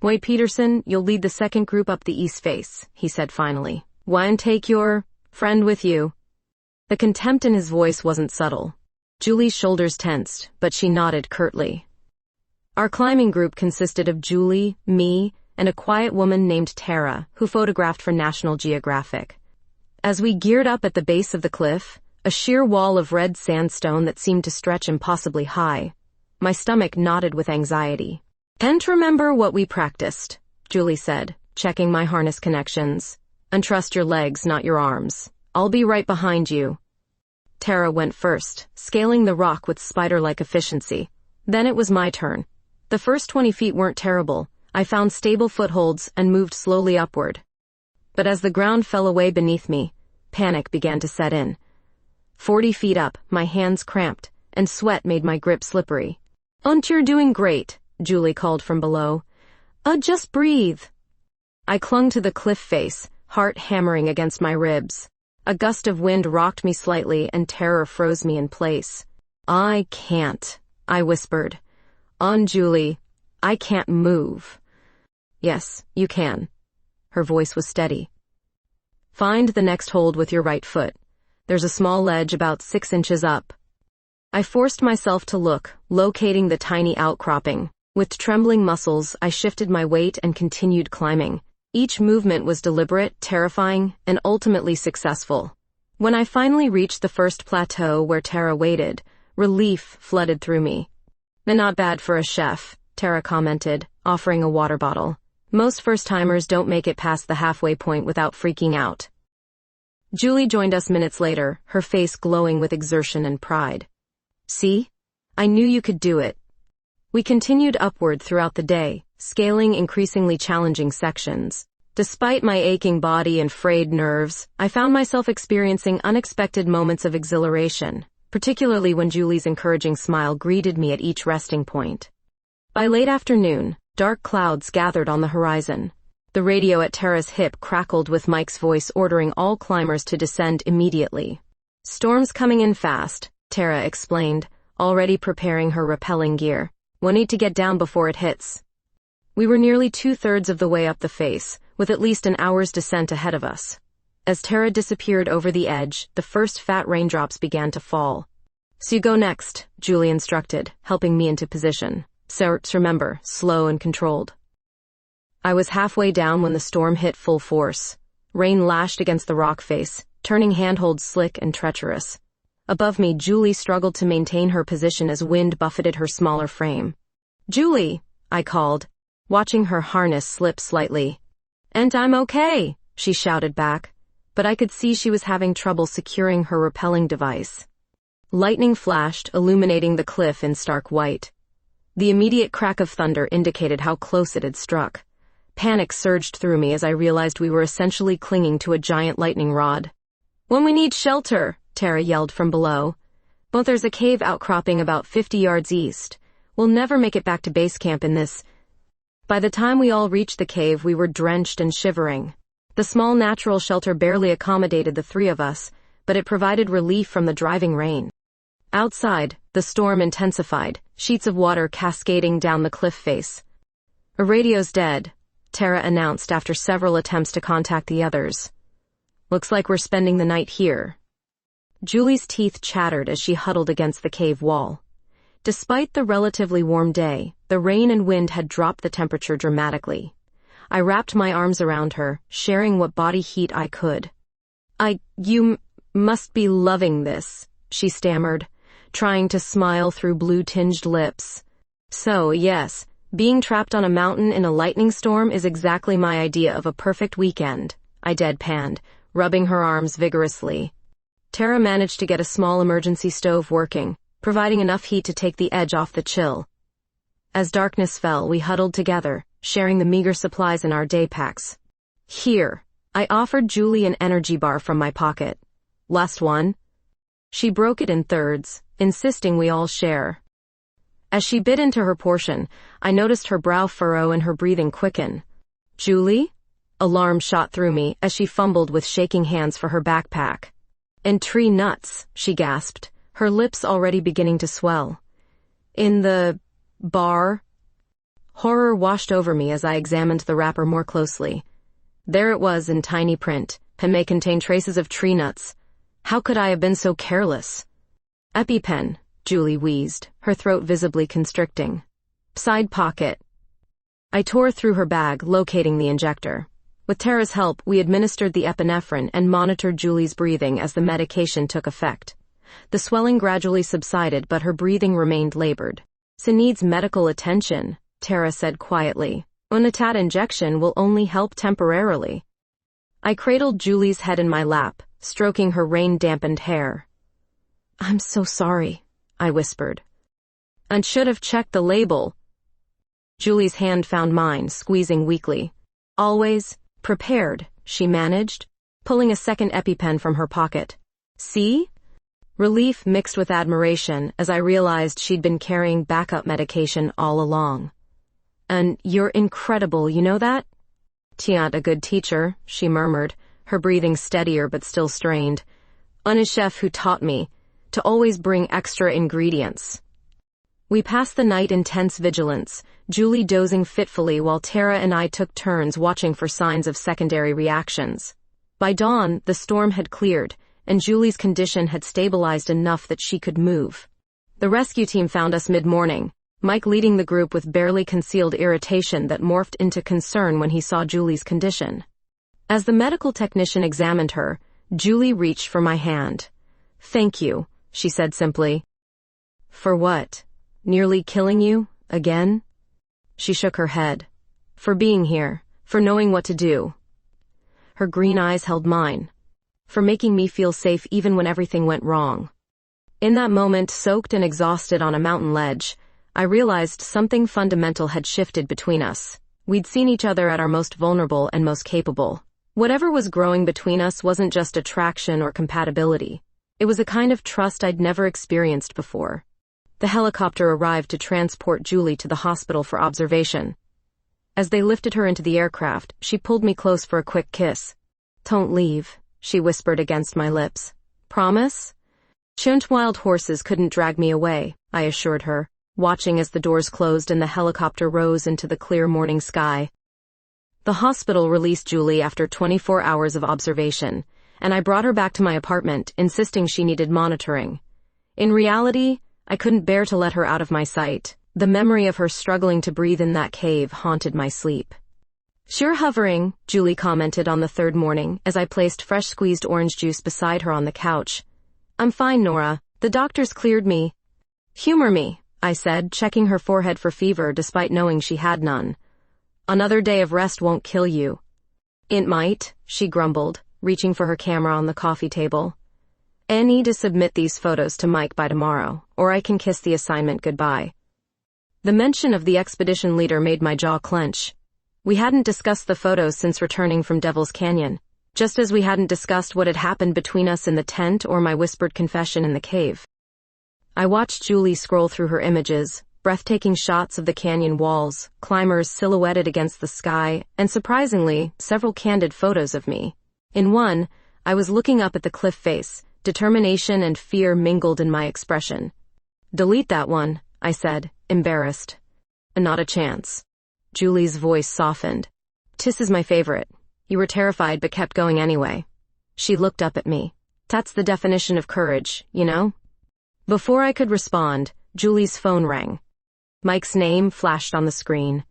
A: "Wade Peterson, you'll lead the second group up the east face," he said finally. "Why and take your friend with you?" The contempt in his voice wasn't subtle. Julie's shoulders tensed, but she nodded curtly. Our climbing group consisted of Julie, me, and a quiet woman named Tara, who photographed for National Geographic. As we geared up at the base of the cliff, a sheer wall of red sandstone that seemed to stretch impossibly high, my stomach knotted with anxiety. "And remember what we practiced," Julie said, checking my harness connections. "Untrust your legs, not your arms. I'll be right behind you." Tara went first, scaling the rock with spider-like efficiency. Then it was my turn. The first 20 feet weren't terrible. I found stable footholds and moved slowly upward. But as the ground fell away beneath me, panic began to set in. 40 feet up, my hands cramped, and sweat made my grip slippery. "You're doing great," Julie called from below. Just breathe." I clung to the cliff face, heart hammering against my ribs. A gust of wind rocked me slightly and terror froze me in place. "I can't," I whispered. Julie, I can't move." "Yes, you can." Her voice was steady. "Find the next hold with your right foot. There's a small ledge about 6 inches up." I forced myself to look, locating the tiny outcropping. With trembling muscles, I shifted my weight and continued climbing. Each movement was deliberate, terrifying, and ultimately successful. When I finally reached the first plateau where Tara waited, relief flooded through me. "Not bad for a chef," Tara commented, offering a water bottle. "Most first-timers don't make it past the halfway point without freaking out." Julie joined us minutes later, her face glowing with exertion and pride. "See? I knew you could do it." We continued upward throughout the day, scaling increasingly challenging sections. Despite my aching body and frayed nerves, I found myself experiencing unexpected moments of exhilaration, particularly when Julie's encouraging smile greeted me at each resting point. By late afternoon, dark clouds gathered on the horizon. The radio at Tara's hip crackled with Mike's voice ordering all climbers to descend immediately. "Storm's coming in fast," Tara explained, already preparing her rappelling gear. "We'll need to get down before it hits." We were nearly 2/3 of the way up the face, with at least an hour's descent ahead of us. As Tara disappeared over the edge, the first fat raindrops began to fall. "So you go next," Julie instructed, helping me into position. "So remember, slow and controlled." I was halfway down when the storm hit full force. Rain lashed against the rock face, turning handholds slick and treacherous. Above me, Julie struggled to maintain her position as wind buffeted her smaller frame. "Julie," I called, watching her harness slip slightly. "And I'm okay," she shouted back, but I could see she was having trouble securing her rappelling device. Lightning flashed, illuminating the cliff in stark white. The immediate crack of thunder indicated how close it had struck. Panic surged through me as I realized we were essentially clinging to a giant lightning rod. "When we need shelter," Tara yelled from below. "But there's a cave outcropping about 50 yards east. We'll never make it back to base camp in this." By the time we all reached the cave, we were drenched and shivering. The small natural shelter barely accommodated the three of us, but it provided relief from the driving rain. Outside, the storm intensified, sheets of water cascading down the cliff face. "A radio's dead," Tara announced after several attempts to contact the others. "Looks like we're spending the night here." Julie's teeth chattered as she huddled against the cave wall. Despite the relatively warm day, the rain and wind had dropped the temperature dramatically. I wrapped my arms around her, sharing what body heat I could. You must be loving this," she stammered, trying to smile through blue-tinged lips. "So, yes, being trapped on a mountain in a lightning storm is exactly my idea of a perfect weekend," I deadpanned, rubbing her arms vigorously. Tara managed to get a small emergency stove working, providing enough heat to take the edge off the chill. As darkness fell, we huddled together, sharing the meager supplies in our day packs. "Here," I offered Julie an energy bar from my pocket. "Last one?" She broke it in thirds, insisting we all share. As she bit into her portion, I noticed her brow furrow and her breathing quicken. "Julie?" Alarm shot through me as she fumbled with shaking hands for her backpack. "And tree nuts," she gasped, her lips already beginning to swell. "In the bar?" Horror washed over me as I examined the wrapper more closely. There it was in tiny print, and may contain traces of tree nuts. How could I have been so careless? "EpiPen," Julie wheezed, her throat visibly constricting. "Side pocket." I tore through her bag, locating the injector. With Tara's help, we administered the epinephrine and monitored Julie's breathing as the medication took effect. The swelling gradually subsided, but her breathing remained labored. "She needs medical attention," Tara said quietly. "Unitat injection will only help temporarily." I cradled Julie's head in my lap, stroking her rain-dampened hair. "I'm so sorry," I whispered. "And should have checked the label." Julie's hand found mine, squeezing weakly. "Always prepared," she managed, pulling a second EpiPen from her pocket. "See?" Relief mixed with admiration as I realized she'd been carrying backup medication all along. "And you're incredible, you know that?" "Tiant a good teacher," she murmured, her breathing steadier but still strained. "A chef who taught me to always bring extra ingredients." We passed the night in tense vigilance, Julie dozing fitfully while Tara and I took turns watching for signs of secondary reactions. By dawn, the storm had cleared, and Julie's condition had stabilized enough that she could move. The rescue team found us mid-morning, Mike leading the group with barely concealed irritation that morphed into concern when he saw Julie's condition. As the medical technician examined her, Julie reached for my hand. "Thank you," she said simply. "For what? Nearly killing you? Again?" She shook her head. "For being here. For knowing what to do." Her green eyes held mine. "For making me feel safe even when everything went wrong." In that moment, soaked and exhausted on a mountain ledge, I realized something fundamental had shifted between us. We'd seen each other at our most vulnerable and most capable. Whatever was growing between us wasn't just attraction or compatibility. It was a kind of trust I'd never experienced before. The helicopter arrived to transport Julie to the hospital for observation. As they lifted her into the aircraft, she pulled me close for a quick kiss. "Don't leave," she whispered against my lips. "Promise?" "Chunt wild horses couldn't drag me away," I assured her, watching as the doors closed and the helicopter rose into the clear morning sky. The hospital released Julie after 24 hours of observation, and I brought her back to my apartment, insisting she needed monitoring. In reality, I couldn't bear to let her out of my sight. The memory of her struggling to breathe in that cave haunted my sleep. "Sure hovering," Julie commented on the third morning as I placed fresh squeezed orange juice beside her on the couch. I'm fine, Nora. The doctors cleared me. Humor me, I said, checking her forehead for fever despite knowing she had none. Another day of rest won't kill you. It might, she grumbled, reaching for her camera on the coffee table. I need to submit these photos to Mike by tomorrow, or I can kiss the assignment goodbye. The mention of the expedition leader made my jaw clench. We hadn't discussed the photos since returning from Devil's Canyon, just as we hadn't discussed what had happened between us in the tent or my whispered confession in the cave. I watched Julie scroll through her images, breathtaking shots of the canyon walls, climbers silhouetted against the sky, and surprisingly, several candid photos of me. In one, I was looking up at the cliff face, determination and fear mingled in my expression. Delete that one, I said, embarrassed. Not a chance. Julie's voice softened. This is my favorite. You were terrified but kept going anyway. She looked up at me. That's the definition of courage, you know? Before I could respond, Julie's phone rang. Mike's name flashed on the screen.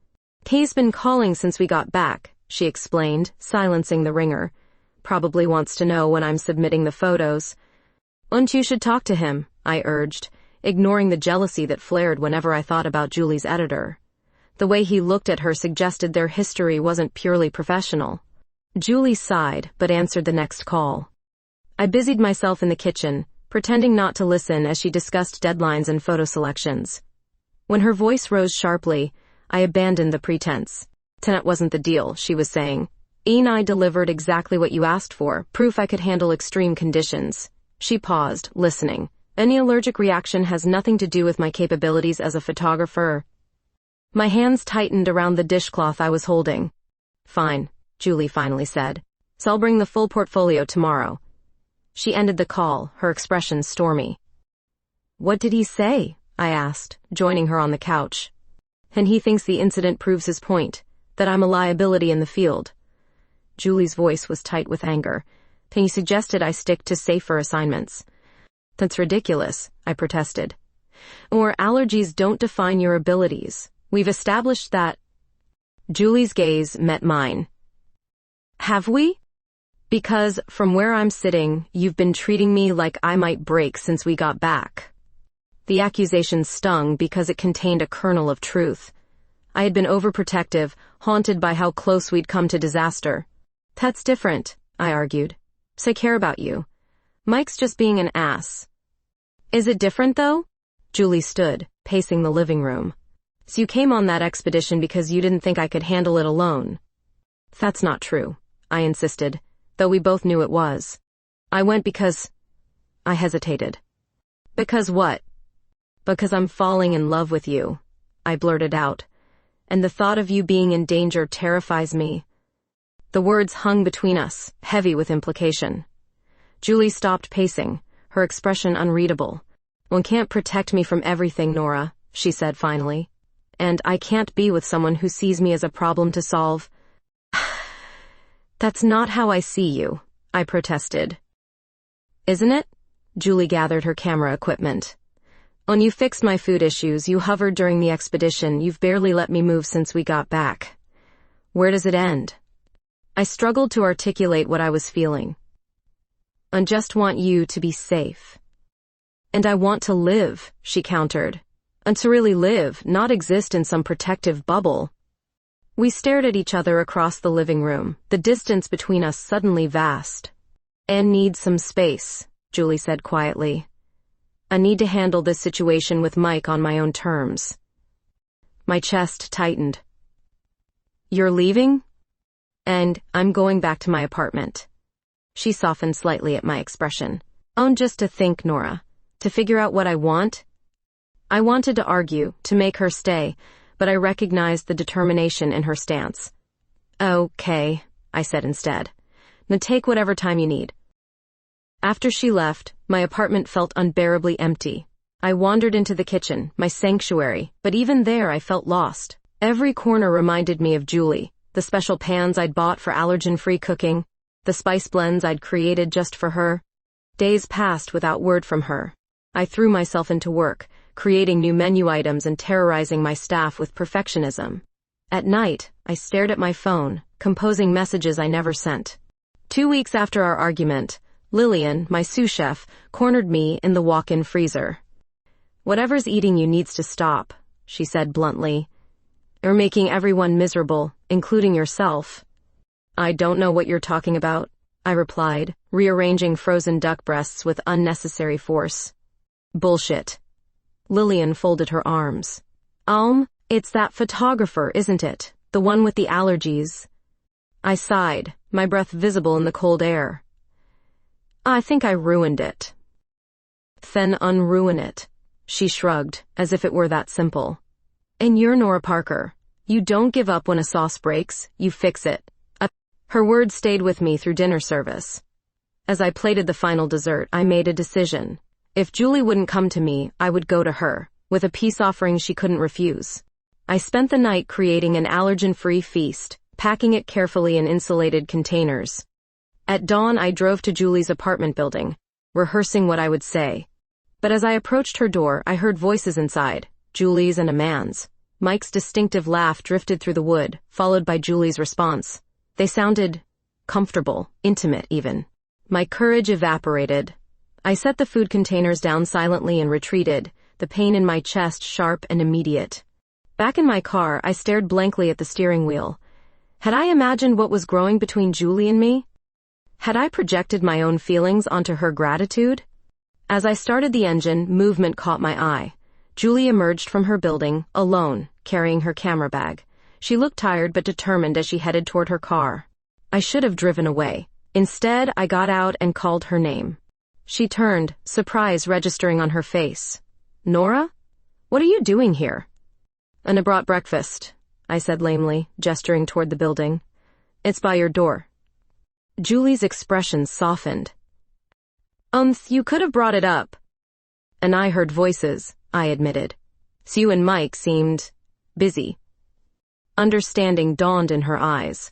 A: He's been calling since we got back, she explained, silencing the ringer. Probably wants to know when I'm submitting the photos. And you should talk to him, I urged, ignoring the jealousy that flared whenever I thought about Julie's editor. The way he looked at her suggested their history wasn't purely professional. Julie sighed, but answered the next call. I busied myself in the kitchen, pretending not to listen as she discussed deadlines and photo selections. When her voice rose sharply, I abandoned the pretense. That wasn't the deal, she was saying. I delivered exactly what you asked for, proof I could handle extreme conditions. She paused, listening. Any allergic reaction has nothing to do with my capabilities as a photographer. My hands tightened around the dishcloth I was holding. Fine, Julie finally said. So I'll bring the full portfolio tomorrow. She ended the call, her expression stormy. What did he say? I asked, joining her on the couch. And he thinks the incident proves his point, that I'm a liability in the field. Julie's voice was tight with anger. He suggested I stick to safer assignments. That's ridiculous, I protested. Or allergies don't define your abilities. We've established that. Julie's gaze met mine. Have we? Because, from where I'm sitting, you've been treating me like I might break since we got back. The accusation stung because it contained a kernel of truth. I had been overprotective, haunted by how close we'd come to disaster. That's different, I argued. So I care about you. Mike's just being an ass. Is it different, though? Julie stood, pacing the living room. So you came on that expedition because you didn't think I could handle it alone. That's not true, I insisted, though we both knew it was. I went because... I hesitated. Because what? Because I'm falling in love with you, I blurted out. And the thought of you being in danger terrifies me. The words hung between us, heavy with implication. Julie stopped pacing, her expression unreadable. One can't protect me from everything, Nora, she said finally. And I can't be with someone who sees me as a problem to solve. That's not how I see you, I protested. Isn't it? Julie gathered her camera equipment. When you fixed my food issues, you hovered during the expedition, you've barely let me move since we got back. Where does it end? I struggled to articulate what I was feeling. I just want you to be safe. And I want to live, she countered. And to really live, not exist in some protective bubble. We stared at each other across the living room, the distance between us suddenly vast. I need some space, Julie said quietly. I need to handle this situation with Mike on my own terms. My chest tightened. You're leaving? And I'm going back to my apartment. She softened slightly at my expression. Just to think, Nora. To figure out what I want. I wanted to argue, to make her stay, but I recognized the determination in her stance. Okay, I said instead. Now take whatever time you need. After she left, my apartment felt unbearably empty. I wandered into the kitchen, my sanctuary, but even there I felt lost. Every corner reminded me of Julie, the special pans I'd bought for allergen-free cooking, the spice blends I'd created just for her. Days passed without word from her. I threw myself into work, creating new menu items and terrorizing my staff with perfectionism. At night, I stared at my phone, composing messages I never sent. 2 weeks after our argument, Lillian, my sous chef, cornered me in the walk-in freezer. "Whatever's eating you needs to stop," she said bluntly. "You're making everyone miserable, including yourself." "I don't know what you're talking about," I replied, rearranging frozen duck breasts with unnecessary force. "Bullshit." Lillian folded her arms. It's that photographer, isn't it? The one with the allergies." I sighed, my breath visible in the cold air. "I think I ruined it." "Then unruin it," she shrugged, as if it were that simple. "And you're Nora Parker. You don't give up when a sauce breaks, you fix it." Her words stayed with me through dinner service. As I plated the final dessert, I made a decision. If Julie wouldn't come to me, I would go to her, with a peace offering she couldn't refuse. I spent the night creating an allergen-free feast, packing it carefully in insulated containers. At dawn, I drove to Julie's apartment building, rehearsing what I would say. But as I approached her door, I heard voices inside, Julie's and a man's. Mike's distinctive laugh drifted through the wood, followed by Julie's response. They sounded comfortable, intimate even. My courage evaporated. I set the food containers down silently and retreated, the pain in my chest sharp and immediate. Back in my car, I stared blankly at the steering wheel. Had I imagined what was growing between Julie and me? Had I projected my own feelings onto her gratitude? As I started the engine, movement caught my eye. Julie emerged from her building, alone, carrying her camera bag. She looked tired but determined as she headed toward her car. I should have driven away. Instead, I got out and called her name. She turned, surprise registering on her face. "Nora? What are you doing here?" "And I brought breakfast," I said lamely, gesturing toward the building. "It's by your door." Julie's expression softened. You could have brought it up." "And I heard voices," I admitted. "So you and Mike seemed busy." Understanding dawned in her eyes.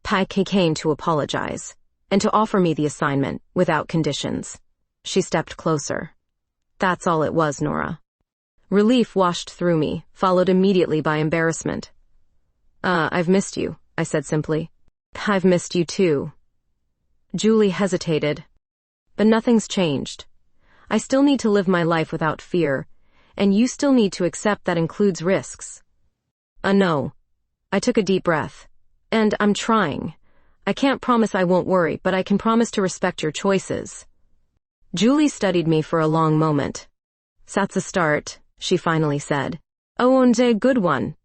A: Pike came to apologize, and to offer me the assignment, without conditions. She stepped closer. "That's all it was, Nora." Relief washed through me, followed immediately by embarrassment. I've missed you," I said simply. "I've missed you too." Julie hesitated. "But nothing's changed. I still need to live my life without fear, and you still need to accept that includes risks." No. I took a deep breath. "And I'm trying. I can't promise I won't worry, but I can promise to respect your choices." Julie studied me for a long moment. "That's a start," she finally said. "And a good one."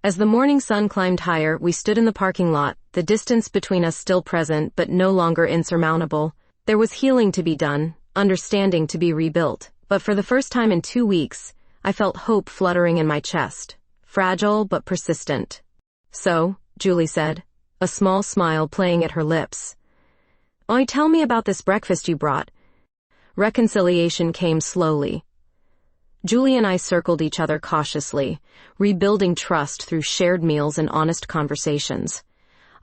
A: As the morning sun climbed higher, we stood in the parking lot, the distance between us still present but no longer insurmountable. There was healing to be done, understanding to be rebuilt, but for the first time in 2 weeks, I felt hope fluttering in my chest. Fragile but persistent. "So," Julie said, a small smile playing at her lips. Tell me about this breakfast you brought." Reconciliation came slowly. Julie and I circled each other cautiously, rebuilding trust through shared meals and honest conversations.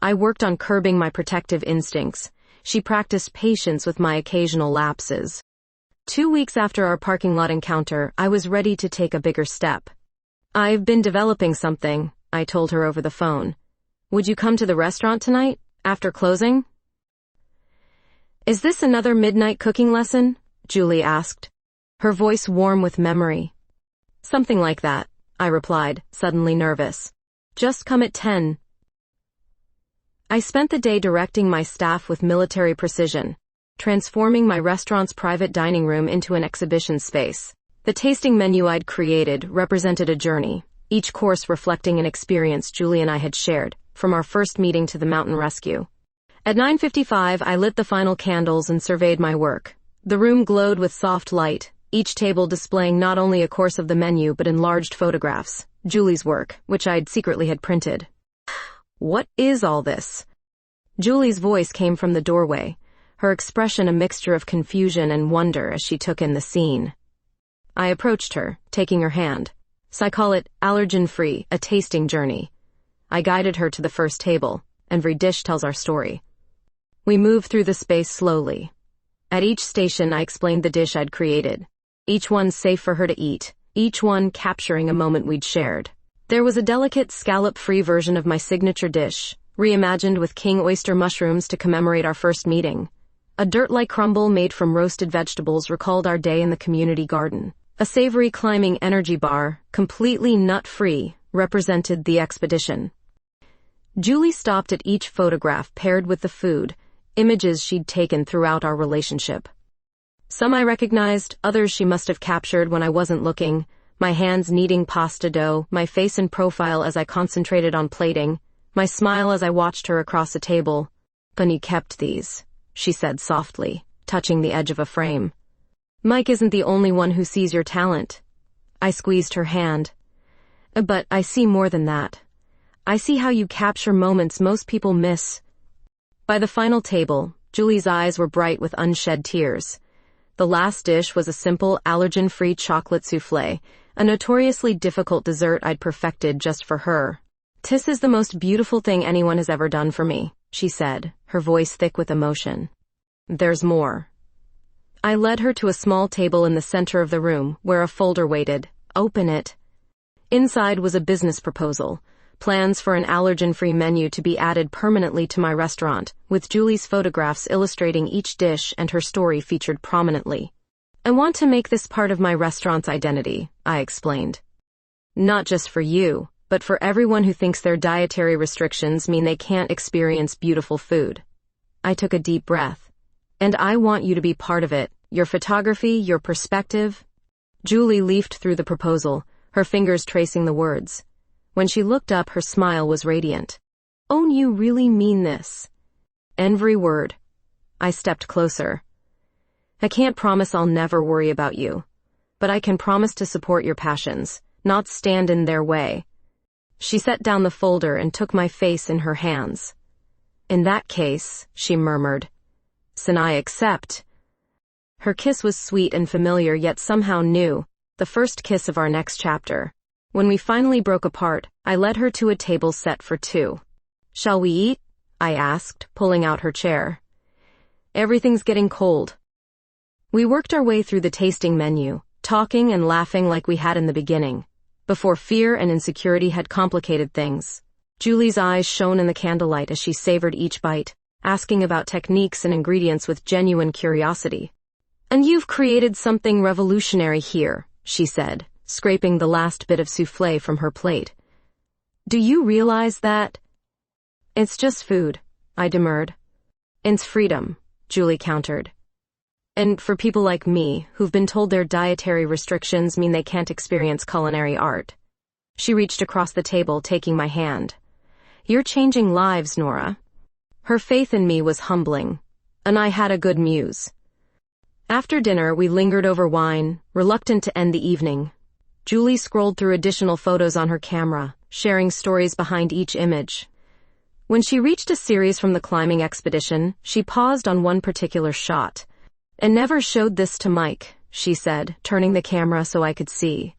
A: I worked on curbing my protective instincts. She practiced patience with my occasional lapses. 2 weeks after our parking lot encounter, I was ready to take a bigger step. "I've been developing something," I told her over the phone. "Would you come to the restaurant tonight, after closing?" "Is this another midnight cooking lesson?" Julie asked, her voice warm with memory. "Something like that," I replied, suddenly nervous. "Just come at 10. I spent the day directing my staff with military precision, transforming my restaurant's private dining room into an exhibition space. The tasting menu I'd created represented a journey, each course reflecting an experience Julie and I had shared, from our first meeting to the mountain rescue. At 9:55, I lit the final candles and surveyed my work. The room glowed with soft light, each table displaying not only a course of the menu but enlarged photographs, Julie's work, which I'd secretly had printed. "What is all this?" Julie's voice came from the doorway, her expression a mixture of confusion and wonder as she took in the scene. I approached her, taking her hand. "So I call it allergen-free, a tasting journey." I guided her to the first table. Every dish tells our story. We moved through the space slowly. At each station, I explained the dish I'd created. Each one safe for her to eat, each one capturing a moment we'd shared. There was a delicate scallop-free version of my signature dish, reimagined with king oyster mushrooms to commemorate our first meeting. A dirt-like crumble made from roasted vegetables recalled our day in the community garden. A savory climbing energy bar, completely nut-free, represented the expedition. Julie stopped at each photograph paired with the food, images she'd taken throughout our relationship. Some I recognized, others she must have captured when I wasn't looking, my hands kneading pasta dough, my face in profile as I concentrated on plating, my smile as I watched her across the table. "Bunny kept these," she said softly, touching the edge of a frame. "Mike isn't the only one who sees your talent." I squeezed her hand. "But I see more than that. I see how you capture moments most people miss." By the final table, Julie's eyes were bright with unshed tears. The last dish was a simple, allergen-free chocolate soufflé, a notoriously difficult dessert I'd perfected just for her. "This is the most beautiful thing anyone has ever done for me," she said, her voice thick with emotion. "There's more." I led her to a small table in the center of the room, where a folder waited. "Open it." Inside was a business proposal, plans for an allergen-free menu to be added permanently to my restaurant, with Julie's photographs illustrating each dish and her story featured prominently. "I want to make this part of my restaurant's identity," I explained. "Not just for you, but for everyone who thinks their dietary restrictions mean they can't experience beautiful food." I took a deep breath. "And I want you to be part of it, your photography, your perspective." Julie leafed through the proposal, her fingers tracing the words. When she looked up, her smile was radiant. "Oh, you really mean this?" "Every word." I stepped closer. "I can't promise I'll never worry about you, but I can promise to support your passions, not stand in their way." She set down the folder and took my face in her hands. "In that case," she murmured, "then I accept." Her kiss was sweet and familiar, yet somehow new, the first kiss of our next chapter. When we finally broke apart, I led her to a table set for two. "Shall we eat?" I asked, pulling out her chair. "Everything's getting cold." We worked our way through the tasting menu, talking and laughing like we had in the beginning, before fear and insecurity had complicated things. Julie's eyes shone in the candlelight as she savored each bite, asking about techniques and ingredients with genuine curiosity. "And you've created something revolutionary here," she said, scraping the last bit of soufflé from her plate. "Do you realize that?" "It's just food," I demurred. "It's freedom," Julie countered. "And for people like me, who've been told their dietary restrictions mean they can't experience culinary art." She reached across the table, taking my hand. "You're changing lives, Nora." Her faith in me was humbling, and I had a good muse. After dinner, we lingered over wine, reluctant to end the evening. Julie scrolled through additional photos on her camera, sharing stories behind each image. When she reached a series from the climbing expedition, she paused on one particular shot. "And never showed this to Mike," she said, turning the camera so I could see.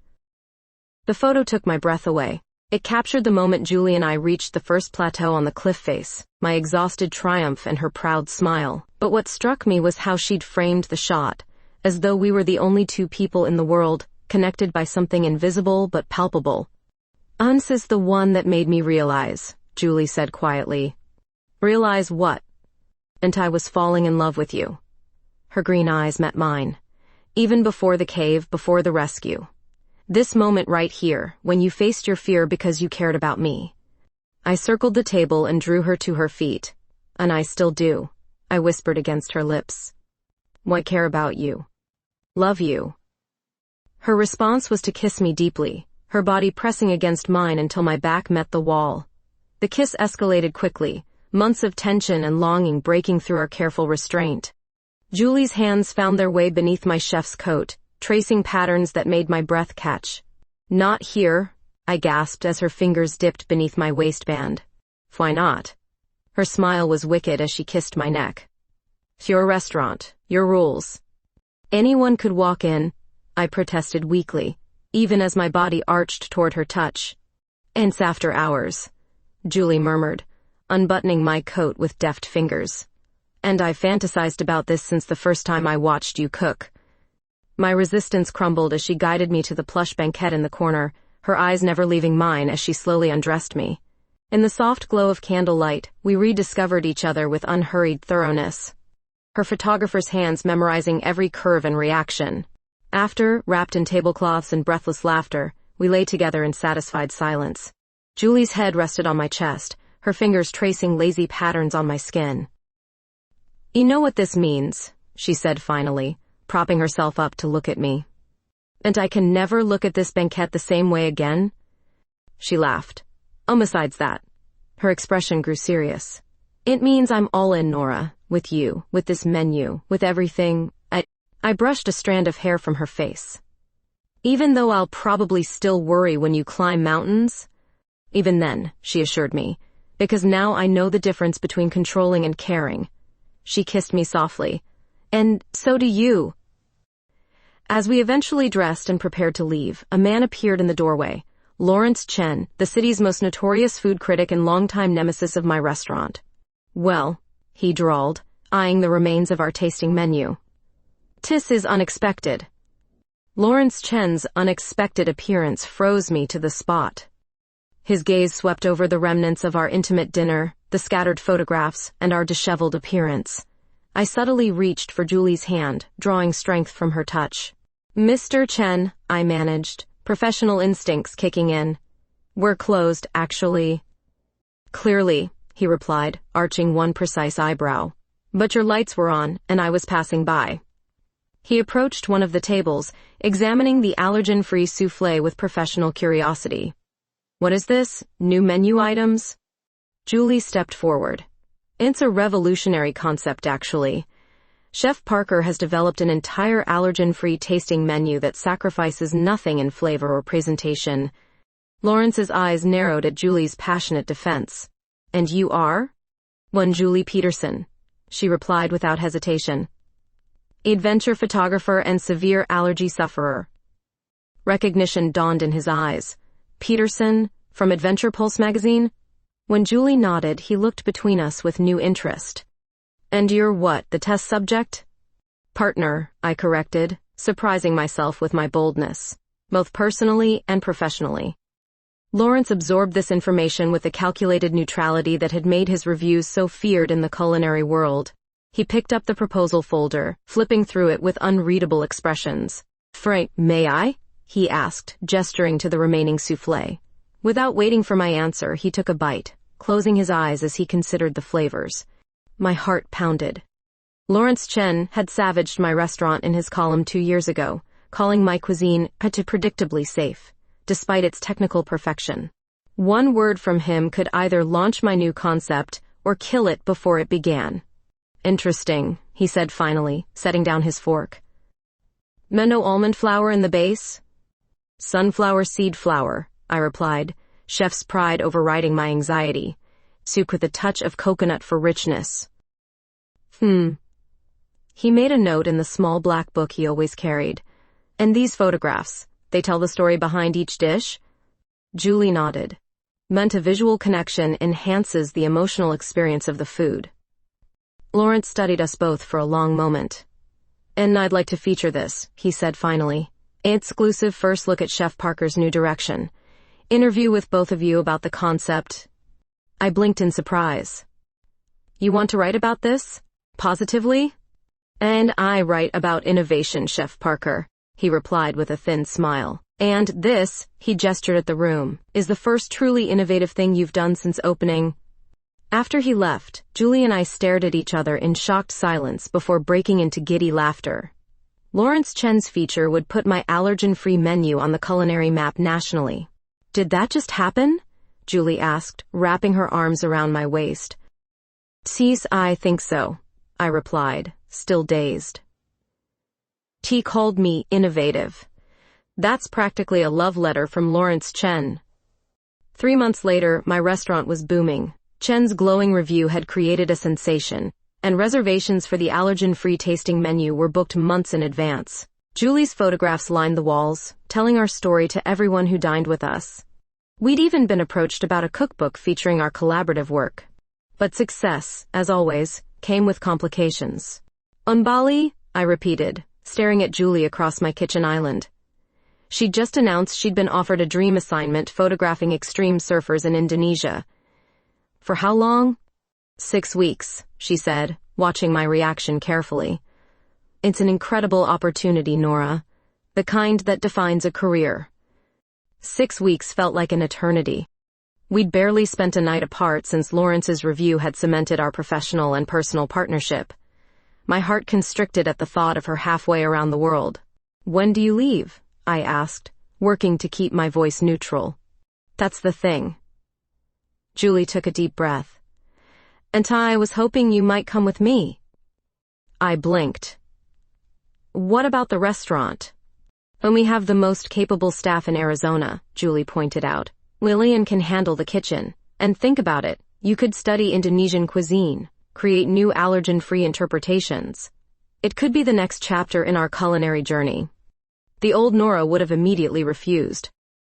A: The photo took my breath away. It captured the moment Julie and I reached the first plateau on the cliff face, my exhausted triumph and her proud smile. But what struck me was how she'd framed the shot, as though we were the only two people in the world, connected by something invisible but palpable. "Uns is the one that made me realize," Julie said quietly. "Realize what?" "And I was falling in love with you." Her green eyes met mine. "Even before the cave, before the rescue. This moment right here, when you faced your fear because you cared about me." I circled the table and drew her to her feet. "And I still do," I whispered against her lips. "Why care about you? Love you." Her response was to kiss me deeply, her body pressing against mine until my back met the wall. The kiss escalated quickly, months of tension and longing breaking through our careful restraint. Julie's hands found their way beneath my chef's coat, tracing patterns that made my breath catch. "Not here," I gasped as her fingers dipped beneath my waistband. "Why not?" Her smile was wicked as she kissed my neck. "Your restaurant, your rules. Anyone could walk in," I protested weakly, even as my body arched toward her touch. "It's after hours," Julie murmured, unbuttoning my coat with deft fingers. "And I've fantasized about this since the first time I watched you cook." My resistance crumbled as she guided me to the plush banquette in the corner, her eyes never leaving mine as she slowly undressed me. In the soft glow of candlelight, we rediscovered each other with unhurried thoroughness. her photographer's hands memorizing every curve and reaction. After, wrapped in tablecloths and breathless laughter, we lay together in satisfied silence. Julie's head rested on my chest, her fingers tracing lazy patterns on my skin. "You know what this means," she said finally, propping herself up to look at me. "And I can never look at this banquet the same way again?" She laughed. "Oh, besides that." Her expression grew serious. "It means I'm all in, Nora, with you, with this menu, with everything." I brushed a strand of hair from her face. "Even though I'll probably still worry when you climb mountains?" "Even then," she assured me, "because now I know the difference between controlling and caring." She kissed me softly. "And so do you." As we eventually dressed and prepared to leave, a man appeared in the doorway. Lawrence Chen, the city's most notorious food critic and longtime nemesis of my restaurant. "Well," he drawled, eyeing the remains of our tasting menu. "'Tis is unexpected." Lawrence Chen's unexpected appearance froze me to the spot. His gaze swept over the remnants of our intimate dinner, the scattered photographs, and our disheveled appearance. I subtly reached for Julie's hand, drawing strength from her touch. "Mr. Chen," I managed, professional instincts kicking in. "We're closed, actually." "Clearly," he replied, arching one precise eyebrow. "But your lights were on, and I was passing by." He approached one of the tables, examining the allergen-free soufflé with professional curiosity. "What is this? New menu items?" Julie stepped forward. "It's a revolutionary concept, actually. Chef Parker has developed an entire allergen-free tasting menu that sacrifices nothing in flavor or presentation." Lawrence's eyes narrowed at Julie's passionate defense. "And you are?" "One Julie Peterson," she replied without hesitation. "Adventure photographer and severe allergy sufferer." Recognition dawned in his eyes. "Peterson, from Adventure Pulse magazine?" When Julie nodded, he looked between us with new interest. "And you're what, the test subject?" "Partner," I corrected, surprising myself with my boldness, both personally and professionally. Lawrence absorbed this information with the calculated neutrality that had made his reviews so feared in the culinary world. He picked up the proposal folder, flipping through it with unreadable expressions. "May I?" he asked, gesturing to the remaining soufflé. Without waiting for my answer, he took a bite, closing his eyes as he considered the flavors. My heart pounded. Lawrence Chen had savaged my restaurant in his column 2 years ago, calling my cuisine predictably safe, despite its technical perfection. One word from him could either launch my new concept or kill it before it began. "Interesting," he said finally, setting down his fork. "No almond flour in the base?" "Sunflower seed flour," I replied, chef's pride overriding my anxiety. "Soup with a touch of coconut for richness." He made a note in the small black book he always carried. "And these photographs, they tell the story behind each dish?" Julie nodded. "Meant a visual connection enhances the emotional experience of the food." Lawrence studied us both for a long moment. "And I'd like to feature this," he said finally. "Exclusive first look at Chef Parker's new direction. Interview with both of you about the concept." I blinked in surprise. "You want to write about this? Positively?" "And I write about innovation, Chef Parker," he replied with a thin smile. "And this," he gestured at the room, "is the first truly innovative thing you've done since opening." After he left, Julie and I stared at each other in shocked silence before breaking into giddy laughter. Lawrence Chen's feature would put my allergen-free menu on the culinary map nationally. "Did that just happen?" Julie asked, wrapping her arms around my waist. "Tis, I think so," I replied, still dazed. He called me innovative. That's practically a love letter from Lawrence Chen. 3 months later, my restaurant was booming. Chen's glowing review had created a sensation, and reservations for the allergen-free tasting menu were booked months in advance. Julie's photographs lined the walls, telling our story to everyone who dined with us. We'd even been approached about a cookbook featuring our collaborative work. But success, as always, came with complications. "Umbali?" I repeated, staring at Julie across my kitchen island. She'd just announced she'd been offered a dream assignment photographing extreme surfers in Indonesia. "For how long?" 6 weeks, she said, watching my reaction carefully. It's an incredible opportunity, Nora. The kind that defines a career. 6 weeks felt like an eternity. We'd barely spent a night apart since Lawrence's review had cemented our professional and personal partnership. My heart constricted at the thought of her halfway around the world. "When do you leave?" I asked, working to keep my voice neutral. "That's the thing." Julie took a deep breath. "And I was hoping you might come with me." I blinked. "What about the restaurant?" "And we have the most capable staff in Arizona," Julie pointed out. "Lillian can handle the kitchen. And think about it, you could study Indonesian cuisine, create new allergen-free interpretations. It could be the next chapter in our culinary journey." The old Nora would have immediately refused.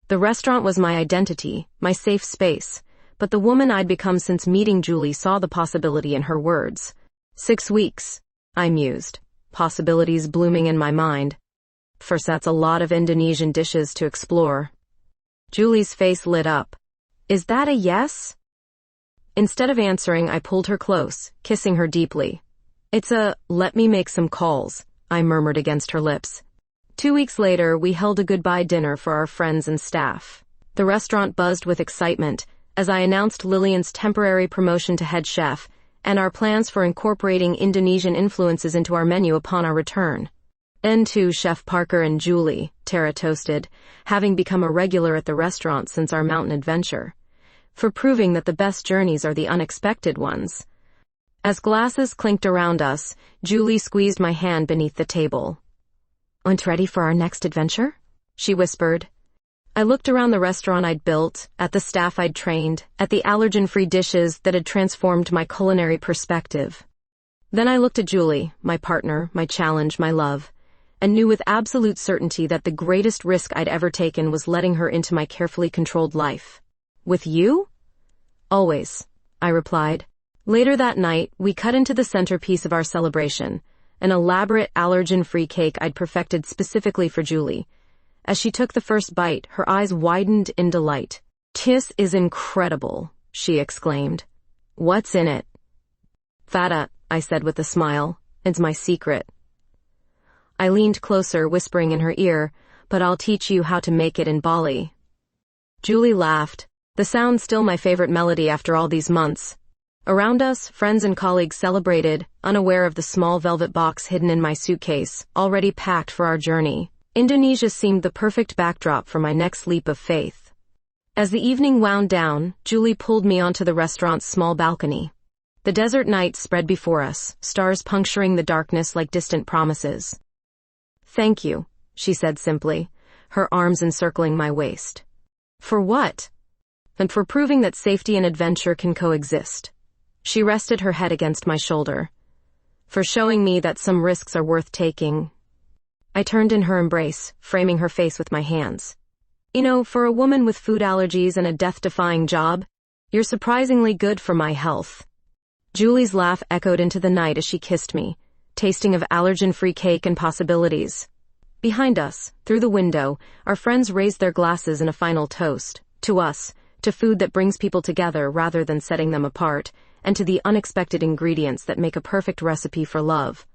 A: The restaurant was my identity, my safe space, but the woman I'd become since meeting Julie saw the possibility in her words. 6 weeks, I mused, possibilities blooming in my mind. First, that's a lot of Indonesian dishes to explore. Julie's face lit up. "Is that a yes?" Instead of answering, I pulled her close, kissing her deeply. "It's let me make some calls," I murmured against her lips. 2 weeks later, we held a goodbye dinner for our friends and staff. The restaurant buzzed with excitement as I announced Lillian's temporary promotion to head chef and our plans for incorporating Indonesian influences into our menu upon our return. "And to Chef Parker and Julie," Tara toasted, having become a regular at the restaurant since our mountain adventure, "for proving that the best journeys are the unexpected ones." As glasses clinked around us, Julie squeezed my hand beneath the table. "And ready for our next adventure?" she whispered. I looked around the restaurant I'd built, at the staff I'd trained, at the allergen-free dishes that had transformed my culinary perspective. Then I looked at Julie, my partner, my challenge, my love, and knew with absolute certainty that the greatest risk I'd ever taken was letting her into my carefully controlled life. "With you?" "Always," I replied. Later that night, we cut into the centerpiece of our celebration, an elaborate allergen-free cake I'd perfected specifically for Julie. As she took the first bite, her eyes widened in delight. "This is incredible," she exclaimed. "What's in it?" "Fata," I said with a smile. "It's my secret." I leaned closer, whispering in her ear, "But I'll teach you how to make it in Bali." Julie laughed. The sound still my favorite melody after all these months. Around us, friends and colleagues celebrated, unaware of the small velvet box hidden in my suitcase, already packed for our journey. Indonesia seemed the perfect backdrop for my next leap of faith. As the evening wound down, Julie pulled me onto the restaurant's small balcony. The desert night spread before us, stars puncturing the darkness like distant promises. "Thank you," she said simply, her arms encircling my waist. "For what?" "And for proving that safety and adventure can coexist." She rested her head against my shoulder. "For showing me that some risks are worth taking." I turned in her embrace, framing her face with my hands. "You know, for a woman with food allergies and a death-defying job, you're surprisingly good for my health." Julie's laugh echoed into the night as she kissed me, tasting of allergen-free cake and possibilities. Behind us, through the window, our friends raised their glasses in a final toast. To us, to food that brings people together rather than setting them apart, and to the unexpected ingredients that make a perfect recipe for love.